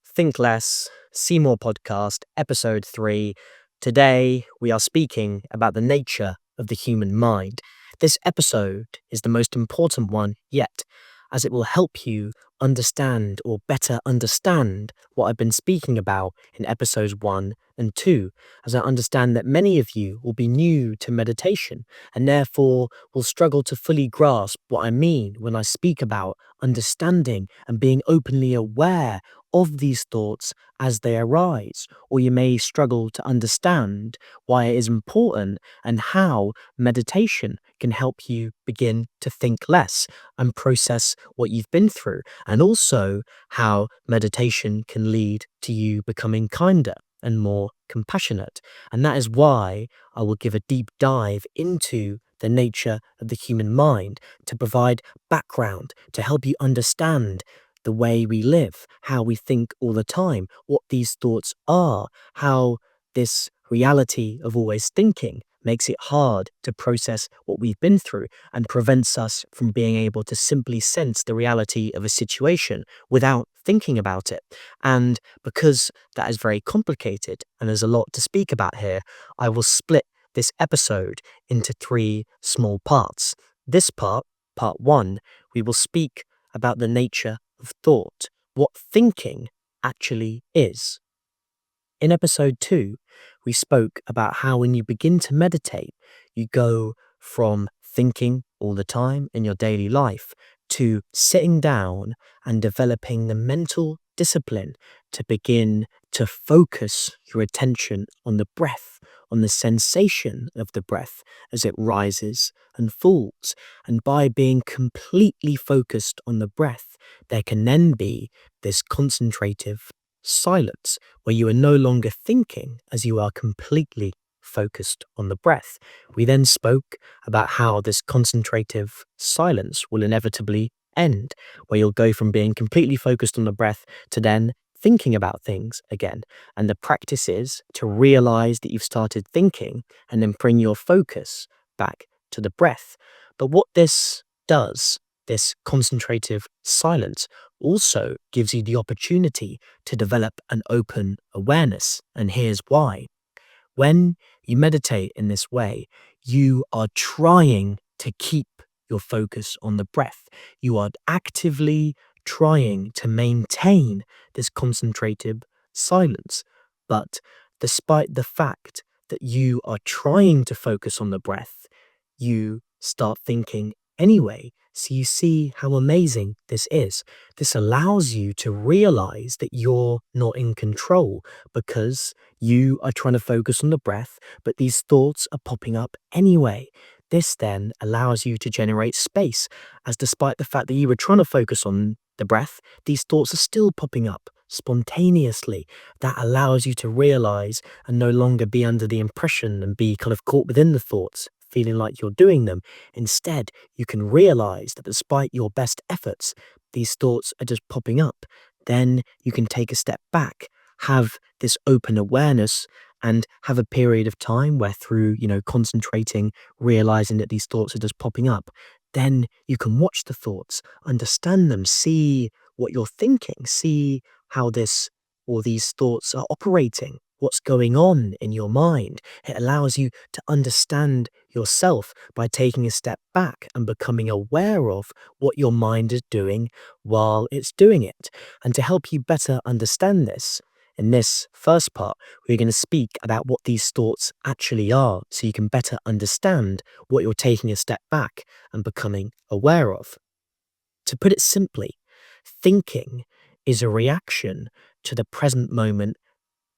Think Less, Seymour Podcast, Episode 3. Today, we are speaking about the nature of the human mind. This episode is the most important one yet, as it will help you understand or better understand what I've been speaking about in episodes 1 and 2, as I understand that many of you will be new to meditation and therefore will struggle to fully grasp what I mean when I speak about understanding and being openly aware of these thoughts as they arise, or you may struggle to understand why it is important and how meditation can help you begin to think less and process what you've been through, and also how meditation can lead to you becoming kinder and more compassionate. And that is why I will give a deep dive into the nature of the human mind to provide background to help you understand the way we live, how we think all the time, what these thoughts are, how this reality of always thinking makes it hard to process what we've been through and prevents us from being able to simply sense the reality of a situation without thinking about it. And because that is very complicated and there's a lot to speak about here, I will split this episode into 3 small parts. This part 1, we will speak about the nature of thought, what thinking actually is. In episode 2, we spoke about how when you begin to meditate, you go from thinking all the time in your daily life to sitting down and developing the mental discipline to begin to focus your attention on the breath, on the sensation of the breath as it rises and falls. And by being completely focused on the breath, there can then be this concentrative silence where you are no longer thinking as you are completely focused on the breath. We then spoke about how this concentrative silence will inevitably end, where you'll go from being completely focused on the breath to then thinking about things again. And the practice is to realize that you've started thinking and then bring your focus back to the breath. But what this does, this concentrative silence, also gives you the opportunity to develop an open awareness. And here's why. When you meditate in this way, you are trying to keep your focus on the breath. You are actively trying to maintain this concentrated silence. But despite the fact that you are trying to focus on the breath, you start thinking anyway. So you see how amazing this is. This allows you to realize that you're not in control because you are trying to focus on the breath, but these thoughts are popping up anyway. This then allows you to generate space, as despite the fact that you were trying to focus on the breath, these thoughts are still popping up spontaneously. That allows you to realize and no longer be under the impression and be kind of caught within the thoughts, feeling like you're doing them. Instead, you can realize that despite your best efforts, these thoughts are just popping up. Then you can take a step back, have this open awareness, and have a period of time where through, concentrating, realizing that these thoughts are just popping up, then you can watch the thoughts, understand them, see what you're thinking, see how this or these thoughts are operating, what's going on in your mind. It allows you to understand yourself by taking a step back and becoming aware of what your mind is doing while it's doing it. And to help you better understand this, in this first part, we're going to speak about what these thoughts actually are so you can better understand what you're taking a step back and becoming aware of. To put it simply, thinking is a reaction to the present moment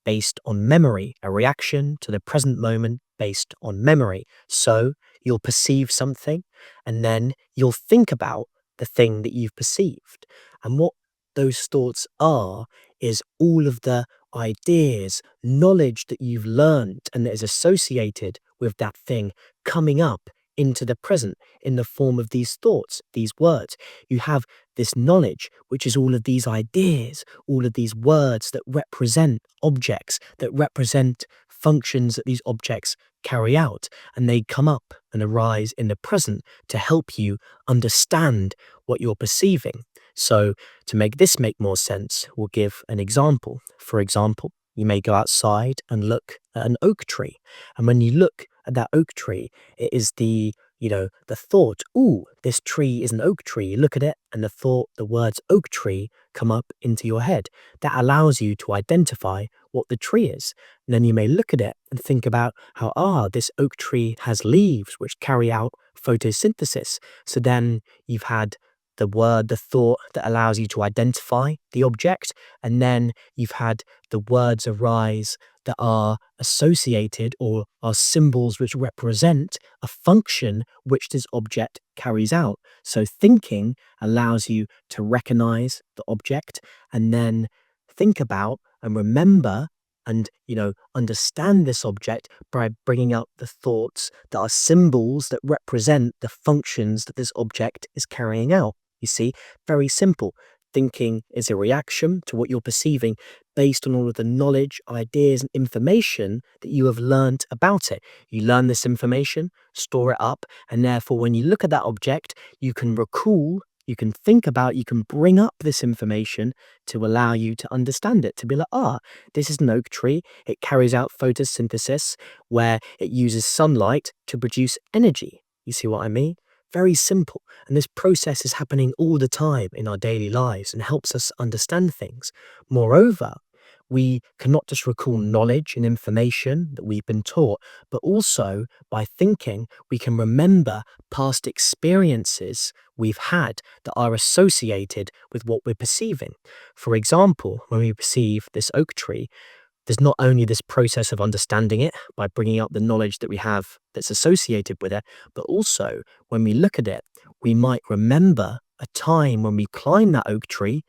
based on memory, a reaction to the present moment based on memory. So you'll perceive something and then you'll think about the thing that you've perceived. And what those thoughts are is all of the ideas, knowledge that you've learned and that is associated with that thing coming up into the present in the form of these thoughts, these words. You have this knowledge, which is all of these ideas, all of these words that represent objects, that represent functions that these objects carry out, and they come up and arise in the present to help you understand what you're perceiving. So to make this make more sense, we'll give an example. For example, you may go outside and look at an oak tree. And when you look at that oak tree, it is the thought, ooh, this tree is an oak tree. You look at it and the words oak tree come up into your head. That allows you to identify what the tree is. And then you may look at it and think about how, this oak tree has leaves which carry out photosynthesis. So then you've had the thought that allows you to identify the object, and then you've had the words arise that are associated or are symbols which represent a function which this object carries out. So thinking allows you to recognize the object and then think about and remember and understand this object by bringing up the thoughts that are symbols that represent the functions that this object is carrying out. You see, very simple. Thinking is a reaction to what you're perceiving based on all of the knowledge, ideas, and information that you have learned about it. You learn this information, store it up, and therefore when you look at that object, you can recall, you can think about, you can bring up this information to allow you to understand it, to be like, this is an oak tree. It carries out photosynthesis where it uses sunlight to produce energy. You see what I mean? Very simple. And this process is happening all the time in our daily lives and helps us understand things. Moreover, we cannot just recall knowledge and information that we've been taught, but also by thinking, we can remember past experiences we've had that are associated with what we're perceiving. For example, when we perceive this oak tree, there's not only this process of understanding it by bringing up the knowledge that we have that's associated with it, but also when we look at it, we might remember a time when we climbed that oak tree,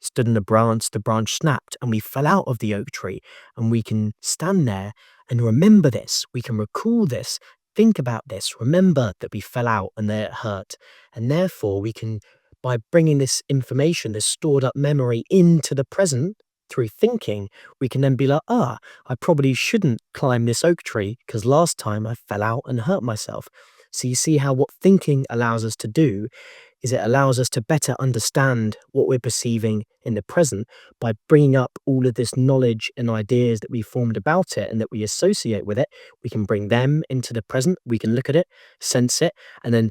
stood in a branch, the branch snapped, and we fell out of the oak tree. And we can stand there and remember this. We can recall this, think about this, remember that we fell out and that it hurt. And therefore, we can, by bringing this information, this stored up memory into the present, through thinking, we can then be like, I probably shouldn't climb this oak tree because last time I fell out and hurt myself. So you see how what thinking allows us to do is it allows us to better understand what we're perceiving in the present by bringing up all of this knowledge and ideas that we formed about it and that we associate with it. We can bring them into the present. We can look at it, sense it, and then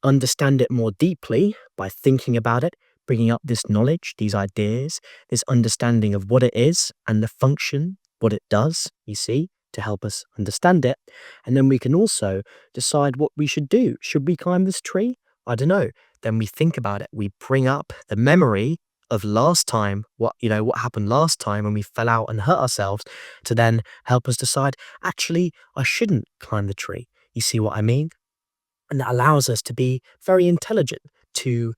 understand it more deeply by thinking about it, bringing up this knowledge, these ideas, this understanding of what it is and the function, what it does, you see, to help us understand it. And then we can also decide what we should do. Should we climb this tree? I don't know. Then we think about it. We bring up the memory of last time, what happened last time when we fell out and hurt ourselves, to then help us decide, actually, I shouldn't climb the tree. You see what I mean? And that allows us to be very intelligent, to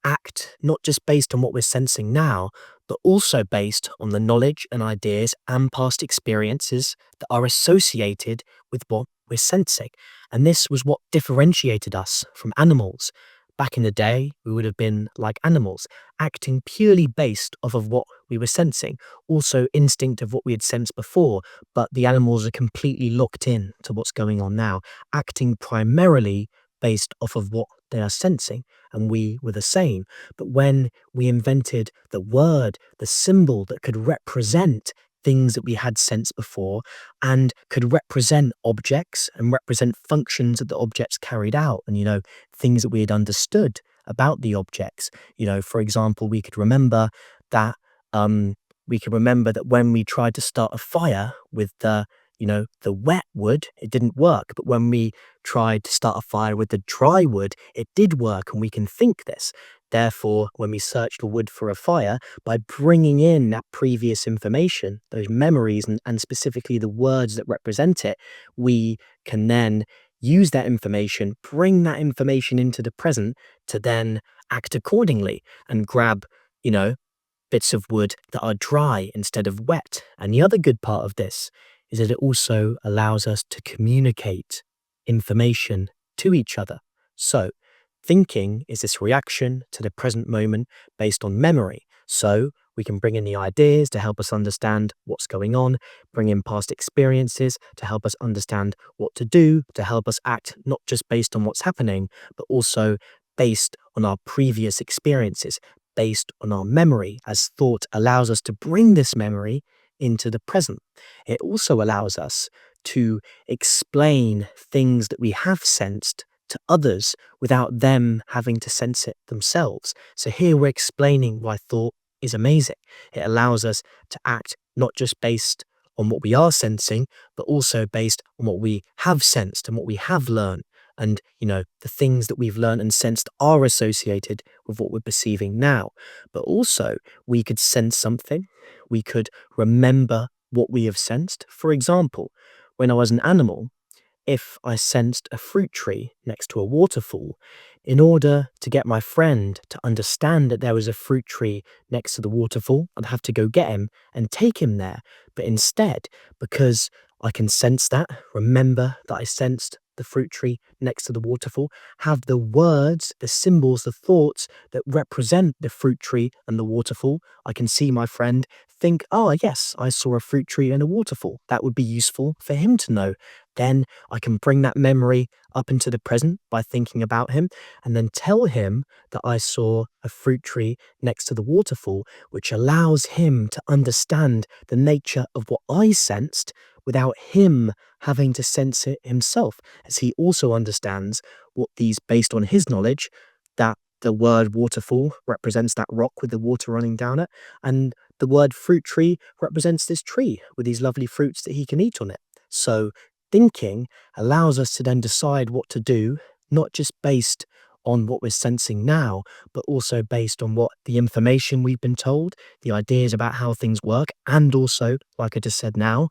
act not just based on what we're sensing now, but also based on the knowledge and ideas and past experiences that are associated with what we're sensing. And this was what differentiated us from animals. Back in the day, we would have been like animals, acting purely based off of what we were sensing, also instinct of what we had sensed before, but the animals are completely locked in to what's going on now, acting primarily based off of what they are sensing, and we were the same. But when we invented the word, the symbol that could represent things that we had sensed before and could represent objects and represent functions that the objects carried out, and things that we had understood about the objects. For example, we could remember that when we tried to start a fire with the wet wood, it didn't work. But when we tried to start a fire with the dry wood, it did work, and we can think this. Therefore, when we search for wood for a fire, by bringing in that previous information, those memories, and specifically the words that represent it, we can then use that information, bring that information into the present to then act accordingly and grab, bits of wood that are dry instead of wet. And the other good part of this is that it also allows us to communicate information to each other. So thinking is this reaction to the present moment based on memory. So we can bring in the ideas to help us understand what's going on, bring in past experiences to help us understand what to do, to help us act not just based on what's happening, but also based on our previous experiences, based on our memory, as thought allows us to bring this memory into the present. It also allows us to explain things that we have sensed to others without them having to sense it themselves. So here we're explaining why thought is amazing. It allows us to act not just based on what we are sensing, but also based on what we have sensed and what we have learned. And, the things that we've learned and sensed are associated with what we're perceiving now. But also, we could sense something, we could remember what we have sensed. For example, when I was an animal, if I sensed a fruit tree next to a waterfall, in order to get my friend to understand that there was a fruit tree next to the waterfall, I'd have to go get him and take him there. But instead, because I can sense that, remember that I sensed the fruit tree next to the waterfall, have the words, the symbols, the thoughts that represent the fruit tree and the waterfall, I can see my friend think, oh, yes, I saw a fruit tree and a waterfall. That would be useful for him to know. Then I can bring that memory up into the present by thinking about him and then tell him that I saw a fruit tree next to the waterfall, which allows him to understand the nature of what I sensed without him having to sense it himself, as he also understands what these, based on his knowledge, that the word waterfall represents that rock with the water running down it, and the word fruit tree represents this tree with these lovely fruits that he can eat on it. So thinking allows us to then decide what to do, not just based on what we're sensing now, but also based on what the information we've been told, the ideas about how things work, and also, like I just said now,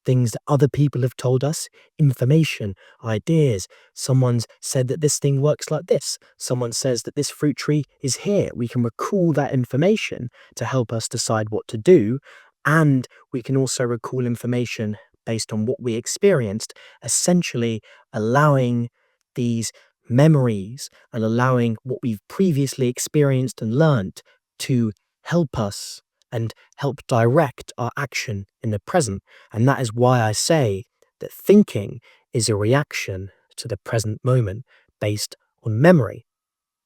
things that other people have told us, information, ideas. Someone's said that this thing works like this. Someone says that this fruit tree is here. We can recall that information to help us decide what to do. And we can also recall information based on what we experienced, essentially allowing these memories and allowing what we've previously experienced and learned to help us and help direct our action in the present. And that is why I say that thinking is a reaction to the present moment based on memory.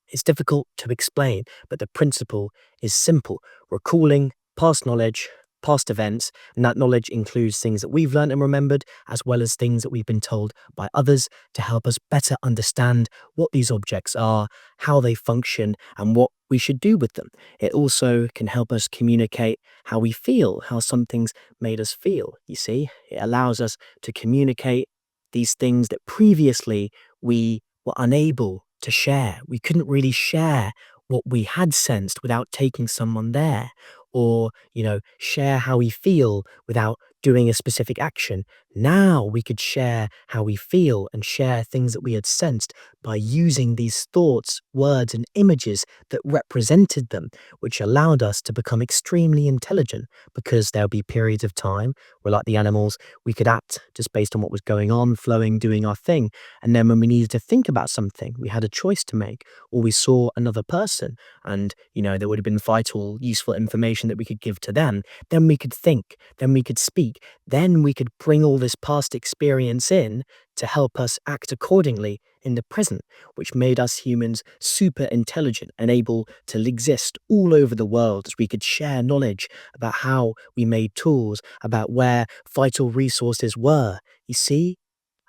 It's difficult to explain, but the principle is simple. Recalling past knowledge, past events, and that knowledge includes things that we've learned and remembered, as well as things that we've been told by others to help us better understand what these objects are, how they function, and what we should do with them. It also can help us communicate how we feel, how something's made us feel. You see, it allows us to communicate these things that previously we were unable to share. We couldn't really share what we had sensed without taking someone there, or, share how we feel without doing a specific action. Now we could share how we feel and share things that we had sensed by using these thoughts, words, and images that represented them, which allowed us to become extremely intelligent, because there'll be periods of time where, like the animals, we could act just based on what was going on, flowing, doing our thing. And then when we needed to think about something, we had a choice to make, or we saw another person and, there would have been vital, useful information that we could give to them. Then we could think, then we could speak, then we could bring all this past experience in to help us act accordingly in the present, which made us humans super intelligent and able to exist all over the world, as we could share knowledge about how we made tools, about where vital resources were. You see?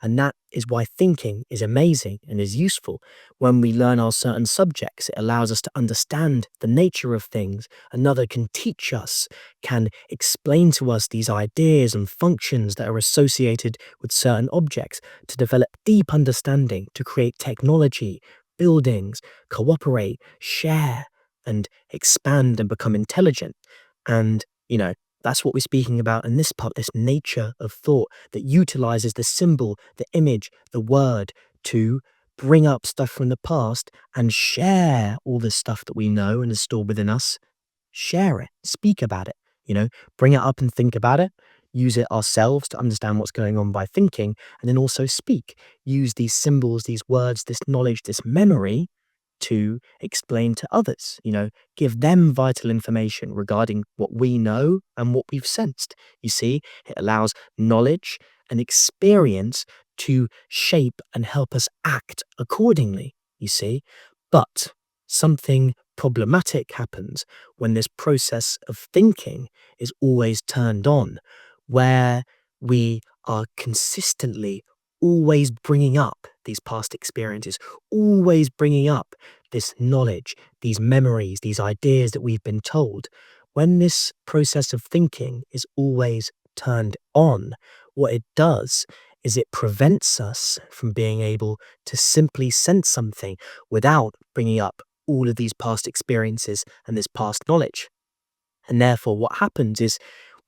And that is why thinking is amazing and is useful. When we learn our certain subjects, it allows us to understand the nature of things. Another can teach us, can explain to us these ideas and functions that are associated with certain objects, to develop deep understanding, to create technology, buildings, cooperate, share, and expand and become intelligent. And, that's what we're speaking about in this part, this nature of thought that utilizes the symbol, the image, the word to bring up stuff from the past and share all the stuff that we know and is stored within us. Share it, speak about it, bring it up and think about it, use it ourselves to understand what's going on by thinking, and then also speak. Use these symbols, these words, this knowledge, this memory to explain to others, give them vital information regarding what we know and what we've sensed. You see, it allows knowledge and experience to shape and help us act accordingly, you see. But something problematic happens when this process of thinking is always turned on, where we are consistently always bringing up these past experiences, always bringing up this knowledge, these memories, these ideas that we've been told. When this process of thinking is always turned on, what it does is it prevents us from being able to simply sense something without bringing up all of these past experiences and this past knowledge. And therefore, what happens is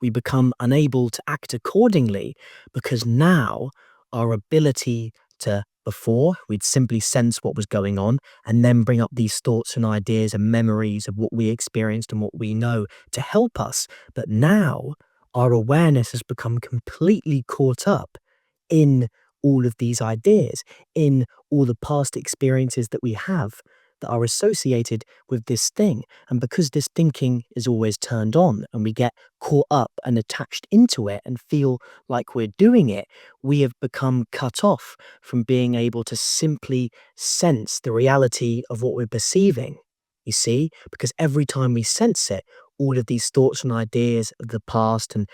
we become unable to act accordingly because now our ability to, before, we'd simply sense what was going on and then bring up these thoughts and ideas and memories of what we experienced and what we know to help us. But now our awareness has become completely caught up in all of these ideas, in all the past experiences that we have that are associated with this thing. And because this thinking is always turned on and we get caught up and attached into it and feel like we're doing it, we have become cut off from being able to simply sense the reality of what we're perceiving. You see, because every time we sense it, all of these thoughts and ideas of the past and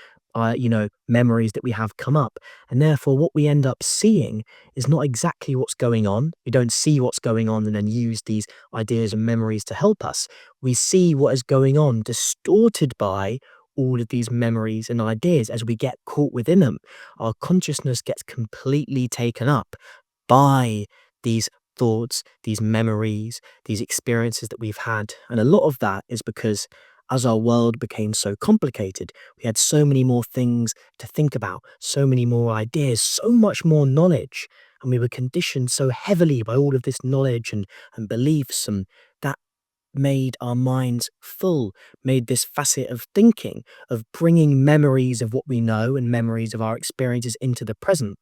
memories that we have come up. And therefore, what we end up seeing is not exactly what's going on. We don't see what's going on and then use these ideas and memories to help us. We see what is going on distorted by all of these memories and ideas as we get caught within them. Our consciousness gets completely taken up by these thoughts, these memories, these experiences that we've had. And a lot of that is because as our world became so complicated, we had so many more things to think about, so many more ideas, so much more knowledge. And we were conditioned so heavily by all of this knowledge and beliefs, and that made our minds full, made this facet of thinking, of bringing memories of what we know and memories of our experiences into the present.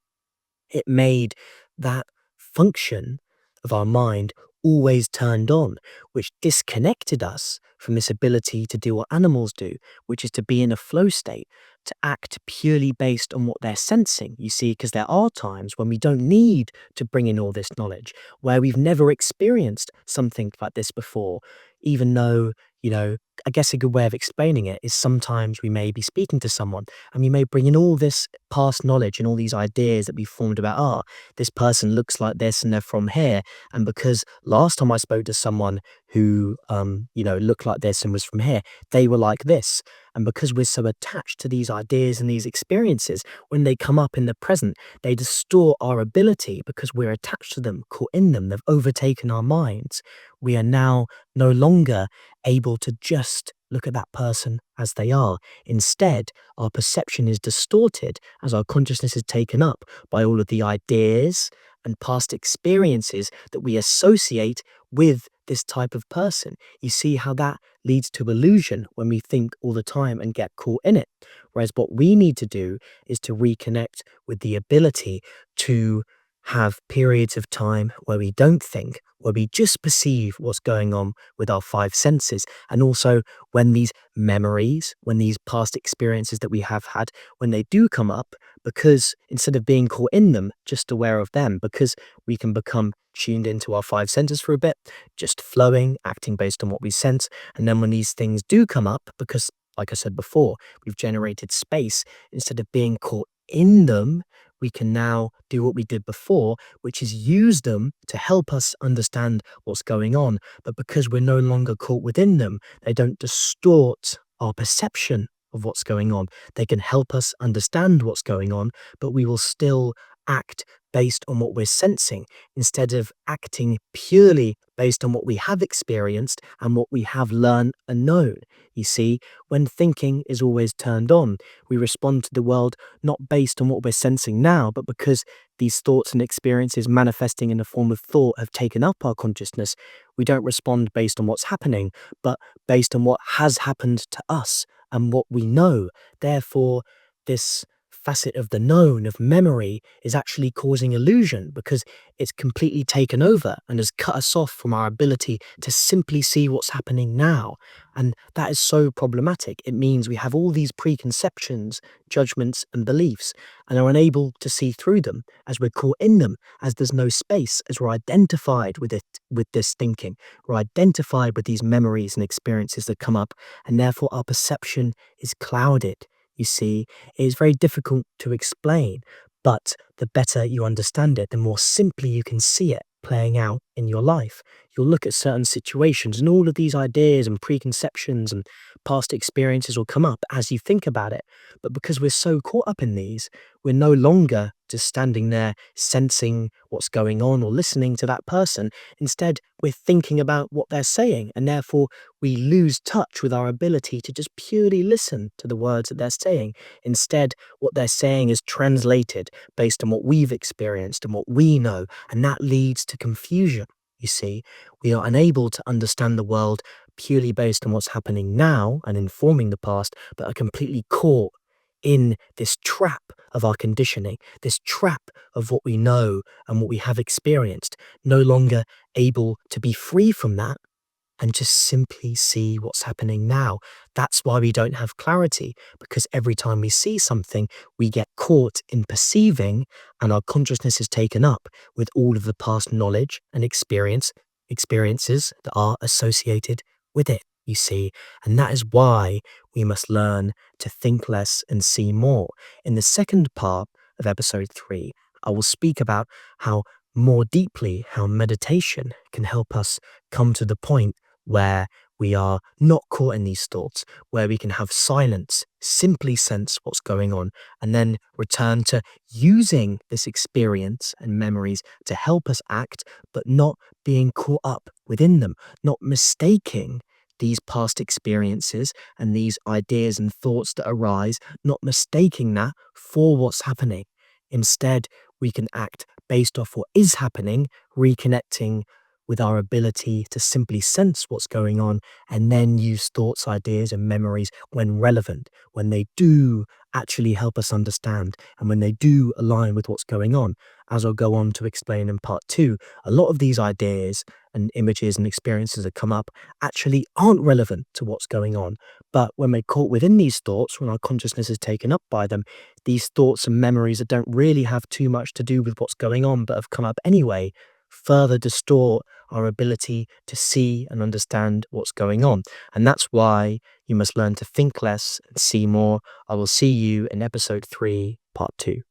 It made that function of our mind always turned on, which disconnected us from this ability to do what animals do, which is to be in a flow state, to act purely based on what they're sensing. You see, because there are times when we don't need to bring in all this knowledge, where we've never experienced something like this before, even though, I guess a good way of explaining it is sometimes we may be speaking to someone and we may bring in all this past knowledge and all these ideas that we've formed about, this person looks like this and they're from here. And because last time I spoke to someone who, looked like this and was from here, they were like this. And because we're so attached to these ideas and these experiences, when they come up in the present, they distort our ability because we're attached to them, caught in them, they've overtaken our minds. We are now no longer able to just look at that person as they are. Instead, our perception is distorted as our consciousness is taken up by all of the ideas and past experiences that we associate with this type of person. You see how that leads to illusion when we think all the time and get caught in it. Whereas what we need to do is to reconnect with the ability to have periods of time where we don't think, where we just perceive what's going on with our five senses. And also when these memories, when these past experiences that we have had, when they do come up, because instead of being caught in them, just aware of them, because we can become tuned into our five senses for a bit, just flowing, acting based on what we sense. And then when these things do come up, because like I said before, we've generated space, instead of being caught in them, we can now do what we did before, which is use them to help us understand what's going on. But because we're no longer caught within them, they don't distort our perception of what's going on. They can help us understand what's going on, but we will still act based on what we're sensing instead of acting purely based on what we have experienced and what we have learned and known. You see, when thinking is always turned on, we respond to the world not based on what we're sensing now, but because these thoughts and experiences manifesting in the form of thought have taken up our consciousness, we don't respond based on what's happening, but based on what has happened to us and what we know. Therefore, this facet of the known, of memory, is actually causing illusion because it's completely taken over and has cut us off from our ability to simply see what's happening now. And that is so problematic. It means we have all these preconceptions, judgments, and beliefs, and are unable to see through them as we're caught in them, as there's no space, as we're identified with it, with this thinking. We're identified with these memories and experiences that come up, and therefore our perception is clouded. You see, it is very difficult to explain, but the better you understand it, the more simply you can see it playing out in your life. You'll look at certain situations and all of these ideas and preconceptions and past experiences will come up as you think about it. But because we're so caught up in these, we're no longer just standing there sensing what's going on or listening to that person. Instead, we're thinking about what they're saying, and therefore we lose touch with our ability to just purely listen to the words that they're saying. Instead, what they're saying is translated based on what we've experienced and what we know, and that leads to confusion. You see, we are unable to understand the world purely based on what's happening now and informing the past, but are completely caught in this trap of our conditioning, this trap of what we know and what we have experienced, no longer able to be free from that and just simply see what's happening now. That's why we don't have clarity, because every time we see something, we get caught in perceiving, and our consciousness is taken up with all of the past knowledge and experiences that are associated with it, you see. And that is why we must learn to think less and see more. In the second part of episode 3, I will speak about how more deeply how meditation can help us come to the point where we are not caught in these thoughts, where we can have silence, simply sense what's going on, and then return to using this experience and memories to help us act, but not being caught up within them, not mistaking these past experiences and these ideas and thoughts that arise, not mistaking that for what's happening. Instead, we can act based off what is happening, reconnecting with our ability to simply sense what's going on, and then use thoughts, ideas, and memories when relevant, when they do actually help us understand, and when they do align with what's going on. As I'll go on to explain in part 2, a lot of these ideas and images and experiences that come up actually aren't relevant to what's going on. But when we're caught within these thoughts, when our consciousness is taken up by them, these thoughts and memories that don't really have too much to do with what's going on but have come up anyway, further distort our ability to see and understand what's going on. And that's why you must learn to think less and see more. I will see you in episode 3, part 2.